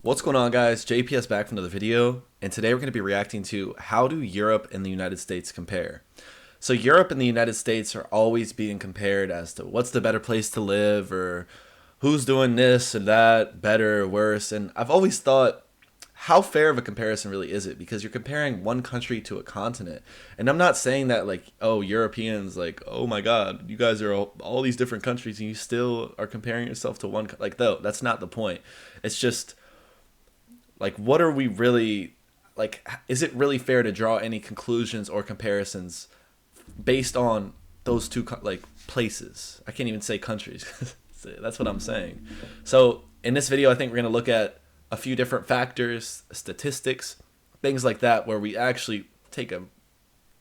What's going on, guys? JPS back for another video, and today we're going to be reacting to how do Europe and the United States compare. So Europe and the United States are always being compared as to what's the better place to live, or who's doing this or that better or worse. And I've always thought, how fair of a comparison really is it? Because you're comparing one country to a continent. And I'm not saying that like, oh, Europeans, like, oh my God, you guys are all these different countries and you still are comparing yourself to one. Like, though, that's not the point. It's just, like, what are we really, like, is it really fair to draw any conclusions or comparisons based on those two, like, places? I can't even say countries. That's what I'm saying. So in this video, I think we're going to look at a few different factors, statistics, things like that, where we actually take a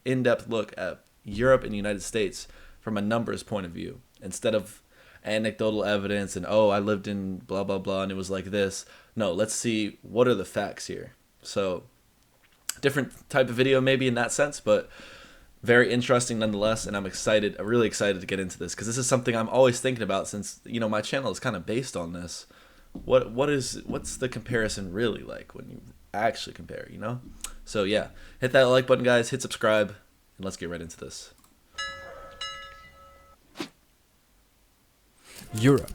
in-depth look at Europe and the United States from a numbers point of view, instead of anecdotal evidence and, oh, I lived in blah blah blah and it was like this. No, let's see what are the facts here. So different type of video maybe in that sense, but very interesting nonetheless. And I'm really excited to get into this, because this is something I'm always thinking about, since, you know, my channel is kind of based on this. What's the comparison really like when you actually compare, you know? So yeah, hit that like button, guys, hit subscribe, and let's get right into this. Europe.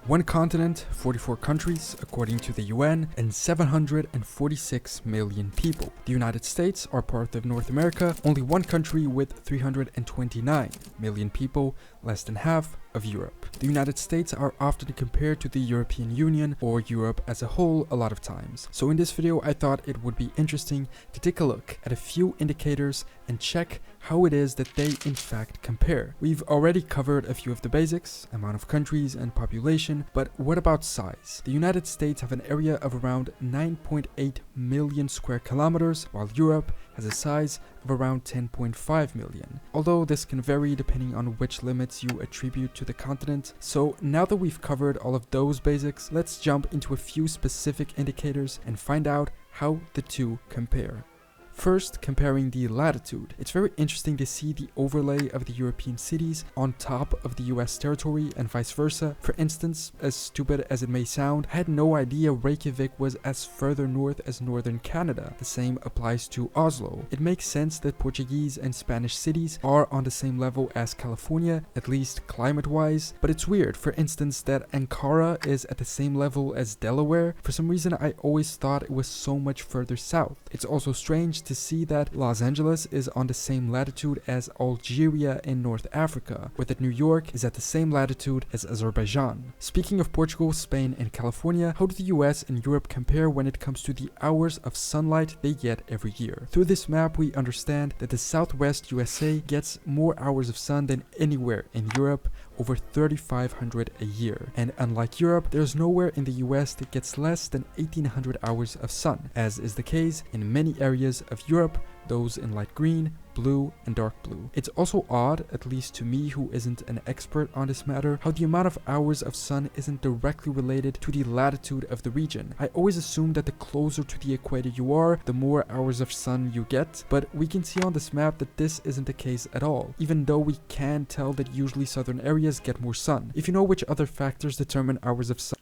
One continent, 44 countries, according to the UN, and 746 million people. The United States are part of North America, only one country with 329 million people, less than half of Europe. The United States are often compared to the European Union or Europe as a whole a lot of times. So in this video, I thought it would be interesting to take a look at a few indicators and check how it is that they in fact compare. We've already covered a few of the basics, amount of countries and population, but what about size? The United States have an area of around 9.8 million square kilometers, while Europe has a size of around 10.5 million, although this can vary depending on which limits you attribute to the continent. So now that we've covered all of those basics, let's jump into a few specific indicators and find out how the two compare. First, comparing the latitude. It's very interesting to see the overlay of the European cities on top of the US territory and vice versa. For instance, as stupid as it may sound, I had no idea Reykjavik was as further north as northern Canada. The same applies to Oslo. It makes sense that Portuguese and Spanish cities are on the same level as California, at least climate-wise, but it's weird, for instance, that Ankara is at the same level as Delaware. For some reason, I always thought it was so much further south. It's also strange to see that Los Angeles is on the same latitude as Algeria in North Africa, or that New York is at the same latitude as Azerbaijan. Speaking of Portugal, Spain, and California, how do the US and Europe compare when it comes to the hours of sunlight they get every year? Through this map, we understand that the Southwest USA gets more hours of sun than anywhere in Europe, over 3,500 a year. And unlike Europe, there's nowhere in the US that gets less than 1,800 hours of sun, as is the case in many areas of Europe, those in light green, blue, and dark blue. It's also odd, at least to me who isn't an expert on this matter, how the amount of hours of sun isn't directly related to the latitude of the region. I always assumed that the closer to the equator you are, the more hours of sun you get, but we can see on this map that this isn't the case at all, even though we can tell that usually southern areas get more sun. If you know which other factors determine hours of sun.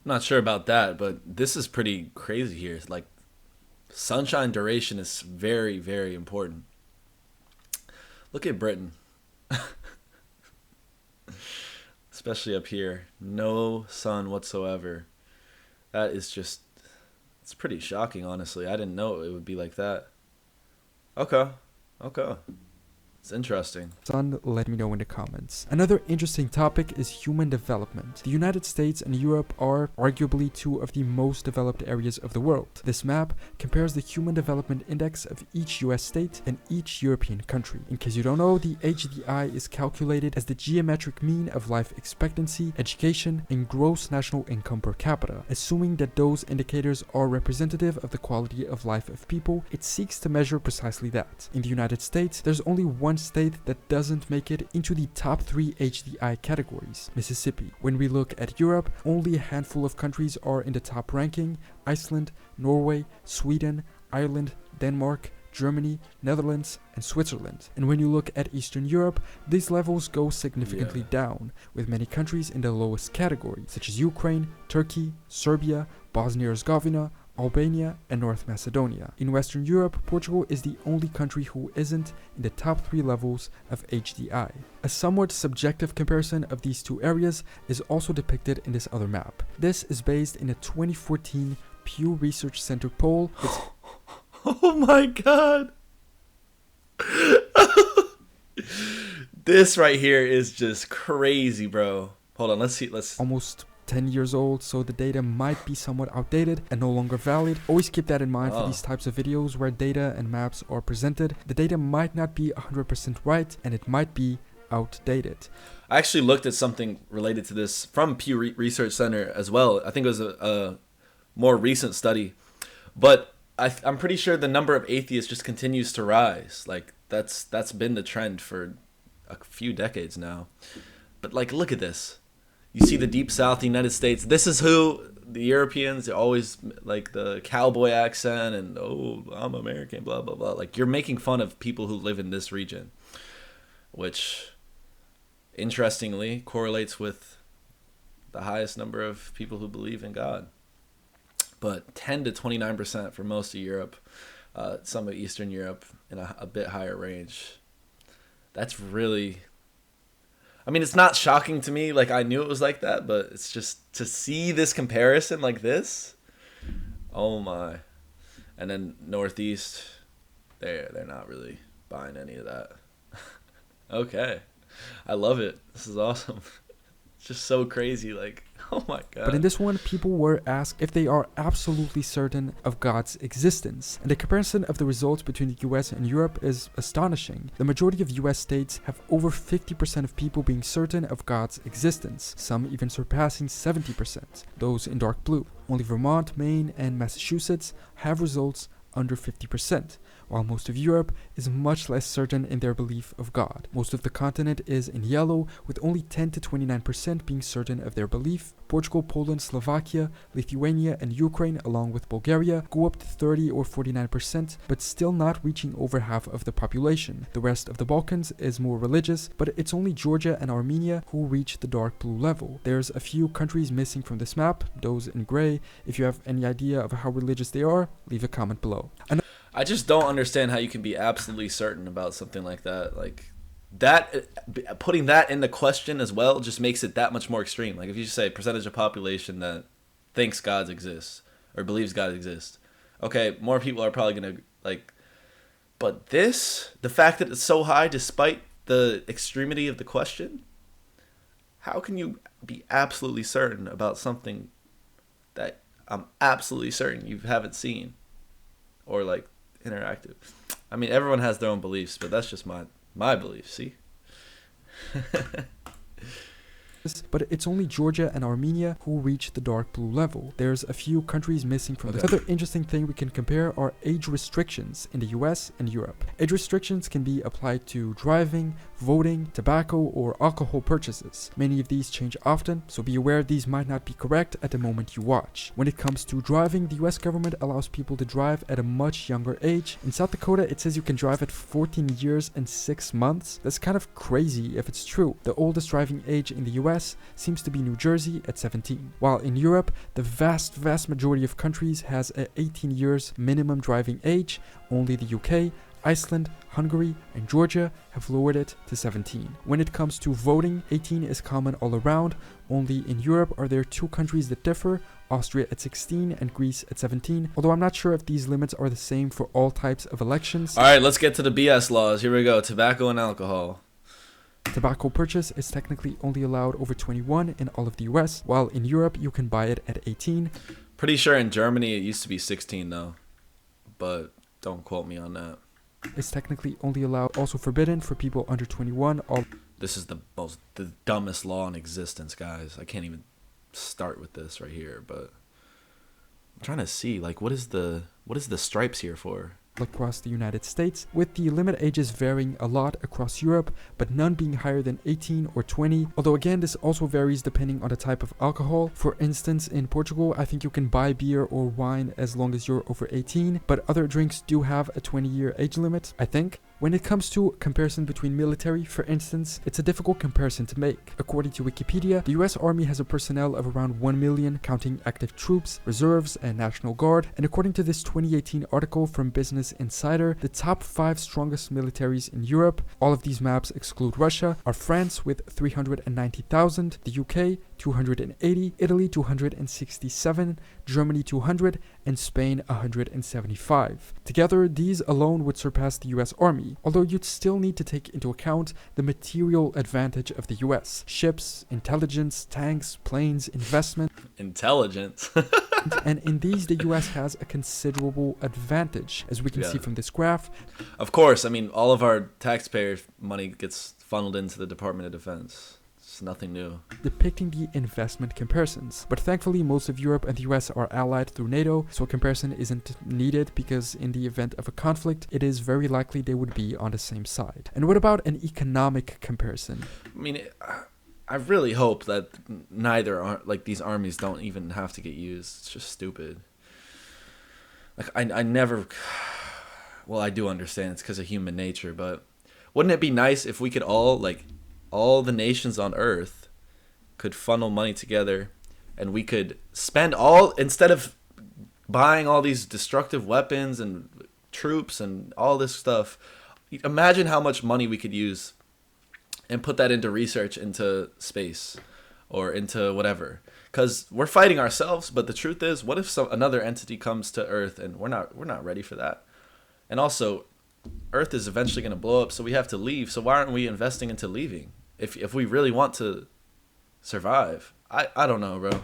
I'm not sure about that, but this is pretty crazy here. Like, sunshine duration is very, very important. Look at Britain. Especially up here. No sun whatsoever. That is just, it's pretty shocking, honestly. I didn't know it would be like that. Okay. It's interesting. Sun, let me know in the comments. Another interesting topic is human development. The United States and Europe are arguably two of the most developed areas of the world. This map compares the Human Development Index of each US state and each European country. In case you don't know, the HDI is calculated as the geometric mean of life expectancy, education, and gross national income per capita. Assuming that those indicators are representative of the quality of life of people, it seeks to measure precisely that. In the United States, there's only one state that doesn't make it into the top 3 HDI categories, Mississippi. When we look at Europe, only a handful of countries are in the top ranking: Iceland, Norway, Sweden, Ireland, Denmark, Germany, Netherlands, and Switzerland. And when you look at Eastern Europe, these levels go significantly down, with many countries in the lowest category, such as Ukraine, Turkey, Serbia, Bosnia-Herzegovina, Albania, and North Macedonia. In Western Europe, Portugal is the only country who isn't in the top 3 levels of HDI. A somewhat subjective comparison of these two areas is also depicted in this other map. This is based in a 2014 Pew Research Center poll. Oh my god! This right here is just crazy, bro. Hold on, let's see. Almost 10 years old, so the data might be somewhat outdated and no longer valid. Always keep that in mind for these types of videos where data and maps are presented. The data might not be 100% right and it might be outdated. I actually looked at something related to this from Pew Research Center as well. I think it was a more recent study, but I'm pretty sure the number of atheists just continues to rise. Like that's been the trend for a few decades now. But like, look at this. You see the Deep South, the United States. This is who the Europeans always like, the cowboy accent and, oh, I'm American, blah, blah, blah. Like, you're making fun of people who live in this region, which interestingly correlates with the highest number of people who believe in God. But 10 to 29% for most of Europe, some of Eastern Europe in a bit higher range. That's really... I mean, it's not shocking to me. Like, I knew it was like that, but it's just to see this comparison like this. Oh my. And then Northeast, they're not really buying any of that. Okay. I love it. This is awesome. It's just so crazy. Like, oh my god. But in this one, people were asked if they are absolutely certain of God's existence. And the comparison of the results between the US and Europe is astonishing. The majority of US states have over 50% of people being certain of God's existence, some even surpassing 70%, those in dark blue. Only Vermont, Maine, and Massachusetts have results under 50%, while most of Europe is much less certain in their belief of God. Most of the continent is in yellow, with only 10 to 29% being certain of their belief. Portugal, Poland, Slovakia, Lithuania, and Ukraine, along with Bulgaria, go up to 30 or 49%, but still not reaching over half of the population. The rest of the Balkans is more religious, but it's only Georgia and Armenia who reach the dark blue level. There's a few countries missing from this map, those in gray. If you have any idea of how religious they are, leave a comment below. I just don't understand how you can be absolutely certain about something like that. Like, that, putting that in the question as well just makes it that much more extreme. Like, if you say percentage of population that thinks God exists or believes God exists, okay, more people are probably gonna, like, but this, the fact that it's so high despite the extremity of the question, how can you be absolutely certain about something that I'm absolutely certain you haven't seen or like interactive? I mean, everyone has their own beliefs, but that's just my beliefs, see? But it's only Georgia and Armenia who reach the dark blue level. There's a few countries missing from this. Another interesting thing we can compare are age restrictions in the US and Europe. Age restrictions can be applied to driving, voting, tobacco, or alcohol purchases. Many of these change often, so be aware these might not be correct at the moment you watch. When it comes to driving, the US government allows people to drive at a much younger age. In South Dakota, it says you can drive at 14 years and 6 months. That's kind of crazy if it's true. The oldest driving age in the US seems to be New Jersey at 17. While in Europe, the vast majority of countries has a 18 years minimum driving age. Only the UK, Iceland, Hungary, and Georgia have lowered it to 17. When it comes to voting, 18 is common all around. Only in Europe are there 2 countries that differ, Austria at 16 and Greece at 17, although I'm not sure if these limits are the same for all types of elections. Alright, let's get to the BS laws. Here we go. Tobacco and alcohol. Tobacco purchase is technically only allowed over 21 in all of the US, while in Europe you can buy it at 18. Pretty sure in Germany it used to be 16 though, but don't quote me on that. It's technically only allowed, also forbidden for people under 21. This is the dumbest law in existence, guys. I can't even start with this right here, but I'm trying to see, like, what is the stripes here for? across the United States, with the limit ages varying a lot across Europe, but none being higher than 18 or 20. Although again, this also varies depending on the type of alcohol. For instance, in Portugal, I think you can buy beer or wine as long as you're over 18, but other drinks do have a 20-year age limit, I think. When it comes to comparison between military, for instance, it's a difficult comparison to make. According to Wikipedia, the US Army has a personnel of around 1 million, counting active troops, reserves, and National Guard. And according to this 2018 article from Business Insider, the top 5 strongest militaries in Europe, all of these maps exclude Russia, are France with 390,000, the UK 280, Italy 267, Germany 200, and Spain 175. Together, these alone would surpass the US Army, although you'd still need to take into account the material advantage of the US. Ships, intelligence, tanks, planes, investment. Intelligence. And in these, the US has a considerable advantage, as we can see from this graph. Of course, I mean, all of our taxpayer money gets funneled into the Department of Defense. It's nothing new. Depicting the investment comparisons. But thankfully, most of Europe and the US are allied through NATO, so a comparison isn't needed because in the event of a conflict, it is very likely they would be on the same side. And what about an economic comparison? I mean, I really hope that neither these armies don't even have to get used. It's just stupid. Like I never. Well, I do understand it's because of human nature, but wouldn't it be nice if we could all the nations on Earth could funnel money together, and we could spend instead of buying all these destructive weapons and troops and all this stuff. Imagine how much money we could use and put that into research into space or into whatever. Because we're fighting ourselves, but the truth is, what if another entity comes to Earth and we're not ready for that? And also, Earth is eventually going to blow up, so we have to leave. So why aren't we investing into leaving? If we really want to survive, I don't know, bro.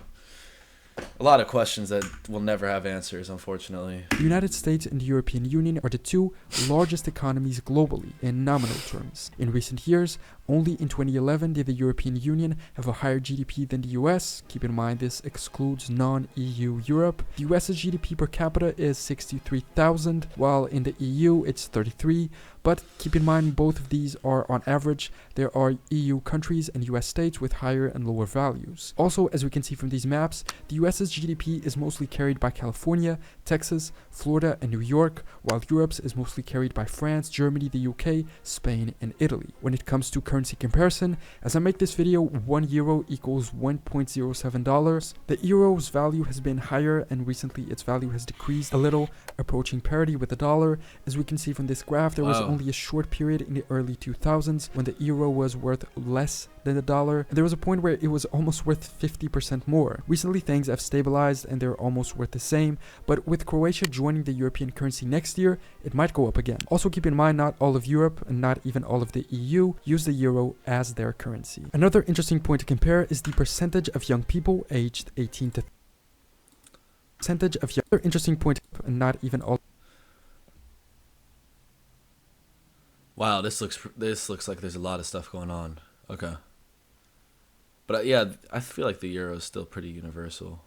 A lot of questions that will never have answers, unfortunately. The United States and the European Union are the two largest economies globally in nominal terms. In recent years, only in 2011 did the European Union have a higher GDP than the US. Keep in mind this excludes non-EU Europe. The US's GDP per capita is 63,000, while in the EU it's 33. But keep in mind both of these are on average. There are EU countries and US states with higher and lower values. Also, as we can see from these maps, the US's GDP is mostly carried by California, Texas, Florida, and New York, while Europe's is mostly carried by France, Germany, the UK, Spain, and Italy. When it comes to currency comparison, as I make this video, 1 euro equals $1.07. The euro's value has been higher, and recently its value has decreased a little, approaching parity with the dollar. As we can see from this graph, there was only a short period in the early 2000s when the euro was worth less than the dollar. And there was a point where it was almost worth 50% more. Recently, things have stabilized and they're almost worth the same, but with Croatia joining the European currency next year, it might go up again. Also keep in mind, not all of Europe and not even all of the EU use the euro as their currency. Another interesting point to compare is the percentage of young people aged 18 to percentage of young. Another interesting point, and not even all. Wow, this looks like there's a lot of stuff going on. Okay. But yeah, I feel like the euro is still pretty universal.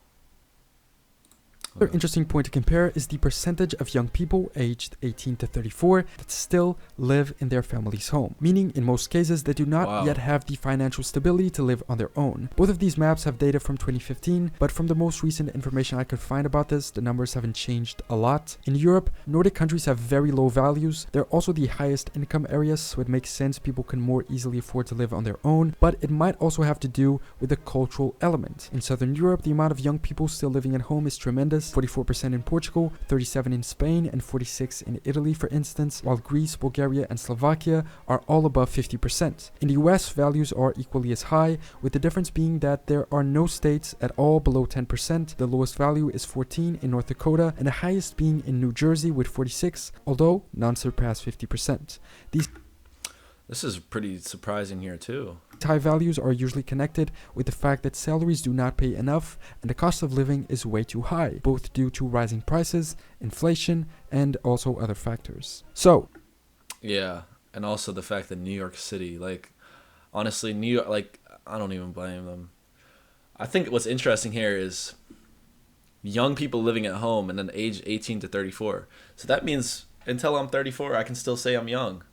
Another interesting point to compare is the percentage of young people aged 18 to 34 that still live in their family's home, meaning in most cases they do not yet have the financial stability to live on their own. Both of these maps have data from 2015, but from the most recent information I could find about this, the numbers haven't changed a lot. In Europe, Nordic countries have very low values. They're also the highest income areas, so it makes sense people can more easily afford to live on their own, but it might also have to do with the cultural element. In Southern Europe, the amount of young people still living at home is tremendous. 44% in Portugal, 37% in Spain, and 46% in Italy, for instance, while Greece, Bulgaria, and Slovakia are all above 50%. In the US, values are equally as high, with the difference being that there are no states at all below 10%. The lowest value is 14% in North Dakota, and the highest being in New Jersey with 46%, although none surpass 50%. This is pretty surprising here too. High values are usually connected with the fact that salaries do not pay enough and the cost of living is way too high, both due to rising prices, inflation, and also other factors. So, yeah, and also the fact that New York City, honestly, New York, I don't even blame them. I think what's interesting here is young people living at home and then age 18 to 34. So that means until I'm 34, I can still say I'm young.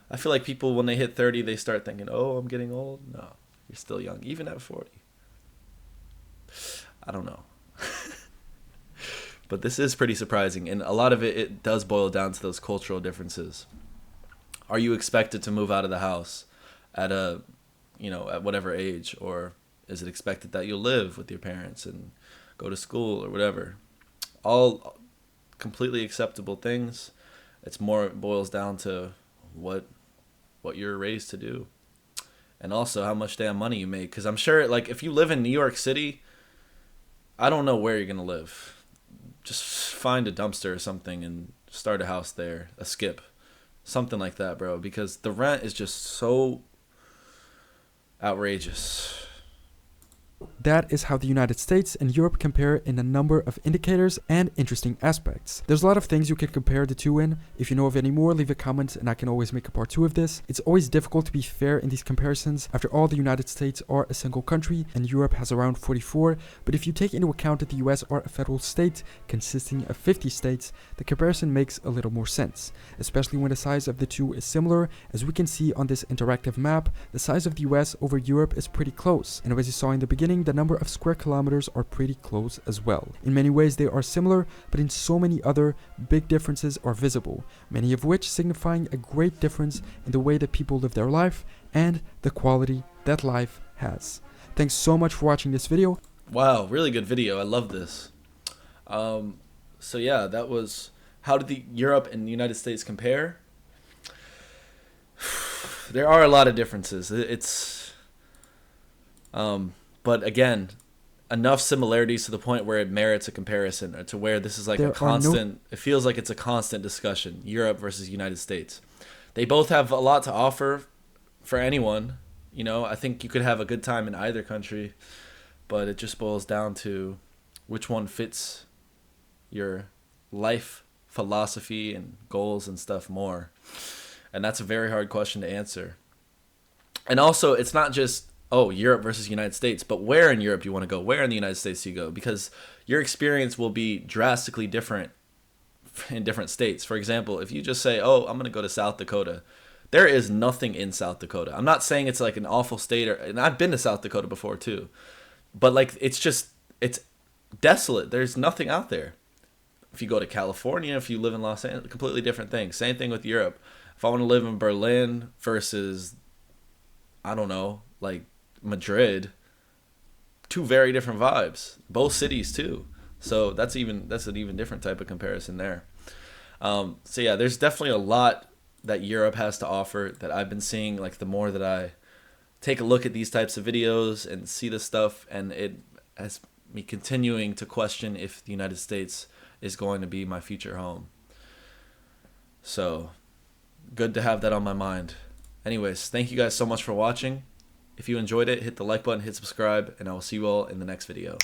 I feel like people, when they hit 30, they start thinking, oh, I'm getting old. No, you're still young, even at 40. I don't know. But this is pretty surprising, and a lot of it does boil down to those cultural differences. Are you expected to move out of the house at at whatever age, or is it expected that you'll live with your parents and go to school or whatever? All completely acceptable things. It boils down to what you're raised to do, and also how much damn money you make. Because I'm sure, like, if you live in New York City, I don't know where you're gonna live. Just find a dumpster or something and start a house there, a skip, something like that, bro. Because the rent is just so outrageous. That is how the United States and Europe compare in a number of indicators and interesting aspects. There's a lot of things you can compare the two in. If you know of any more, leave a comment and I can always make a part 2 of this. It's always difficult to be fair in these comparisons. After all, the United States are a single country and Europe has around 44. But if you take into account that the US are a federal state consisting of 50 states, the comparison makes a little more sense. Especially when the size of the two is similar. As we can see on this interactive map, the size of the US over Europe is pretty close. And as you saw in the beginning, the number of square kilometers are pretty close as well. In many ways they are similar, but in so many other big differences are visible, many of which signifying a great difference in the way that people live their life and the quality that life has. Thanks so much for watching this video. Wow, really good video. I love this. So yeah, that was how did the Europe and the United States compare? There are a lot of differences. But again, enough similarities to the point where it merits a comparison, or to where this is like a constant, it feels like it's a constant discussion, Europe versus United States. They both have a lot to offer for anyone. You know, I think you could have a good time in either country, but it just boils down to which one fits your life philosophy and goals and stuff more. And that's a very hard question to answer. And also, it's not just, oh, Europe versus United States, but where in Europe do you want to go? Where in the United States do you go? Because your experience will be drastically different in different states. For example, if you just say, oh, I'm going to go to South Dakota, there is nothing in South Dakota. I'm not saying it's like an awful state, and I've been to South Dakota before too, but like it's desolate. There's nothing out there. If you go to California, if you live in Los Angeles, completely different thing. Same thing with Europe. If I want to live in Berlin versus, I don't know, like Madrid, two very different vibes, both cities too. So that's an even different type of comparison there. So yeah, there's definitely a lot that Europe has to offer that I've been seeing. Like, the more that I take a look at these types of videos and see this stuff, and it has me continuing to question if the United States is going to be my future home. So good to have that on my mind. Anyways, thank you guys so much for watching. If you enjoyed it, hit the like button, hit subscribe, and I will see you all in the next video.